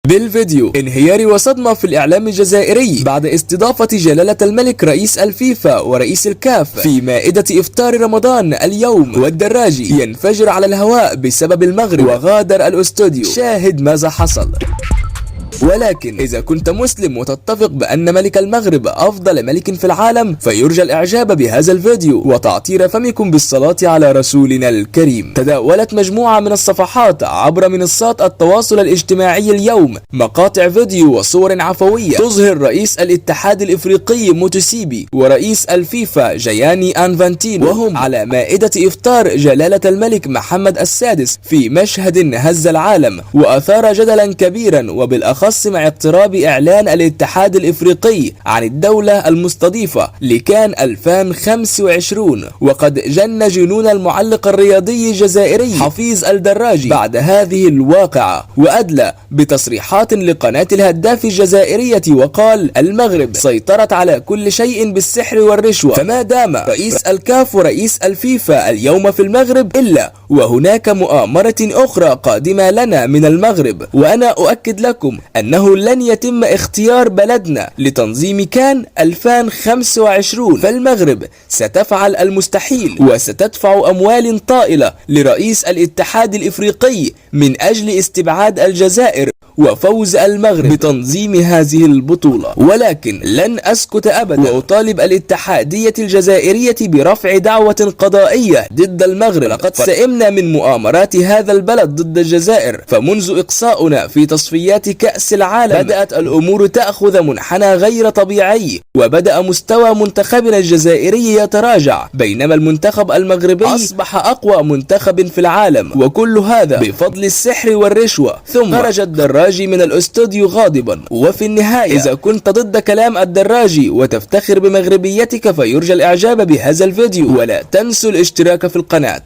بالفيديو: انهيار وصدمة في الإعلام الجزائري بعد استضافة جلالة الملك رئيس الفيفا ورئيس الكاف في مائدة إفطار رمضان اليوم، والدراجي ينفجر على الهواء بسبب المغرب وغادر الاستوديو. شاهد ماذا حصل. ولكن إذا كنت مسلم وتتفق بأن ملك المغرب أفضل ملك في العالم، فيرجى الإعجاب بهذا الفيديو وتعطير فمكم بالصلاة على رسولنا الكريم. تداولت مجموعة من الصفحات عبر منصات التواصل الاجتماعي اليوم مقاطع فيديو وصور عفوية تظهر رئيس الاتحاد الإفريقي موتسيبي ورئيس الفيفا جياني أنفانتينو وهم على مائدة إفطار جلالة الملك محمد السادس في مشهد هز العالم وأثار جدلا كبيرا، وبالأخص مع اقتراب إعلان الاتحاد الإفريقي عن الدولة المستضيفة لكان 2025. وقد جن جنون المعلق الرياضي الجزائري حفيظ الدراجي بعد هذه الواقعة، وأدلى بتصريحات لقناة الهداف الجزائرية وقال: المغرب سيطرت على كل شيء بالسحر والرشوة، فما دام رئيس الكاف ورئيس الفيفا اليوم في المغرب إلا وهناك مؤامرة أخرى قادمة لنا من المغرب، وأنا أؤكد لكم أنه لن يتم اختيار بلدنا لتنظيم كان 2025، فالمغرب ستفعل المستحيل وستدفع أموال طائلة لرئيس الاتحاد الإفريقي من أجل استبعاد الجزائر وفوز المغرب بتنظيم هذه البطولة. ولكن لن أسكت أبدا وأطالب الاتحادية الجزائرية برفع دعوة قضائية ضد المغرب. لقد سئمنا من مؤامرات هذا البلد ضد الجزائر، فمنذ إقصاؤنا في تصفيات كأس العالم بدأت الأمور تأخذ منحنى غير طبيعي، وبدأ مستوى منتخبنا الجزائري يتراجع، بينما المنتخب المغربي أصبح أقوى منتخب في العالم، وكل هذا بفضل السحر والرشوة. ثم خرج الدراجي من الاستوديو غاضبا. وفي النهاية، إذا كنت ضد كلام الدراجي وتفتخر بمغربيتك، فيرجى الإعجاب بهذا الفيديو، ولا تنسوا الاشتراك في القناة.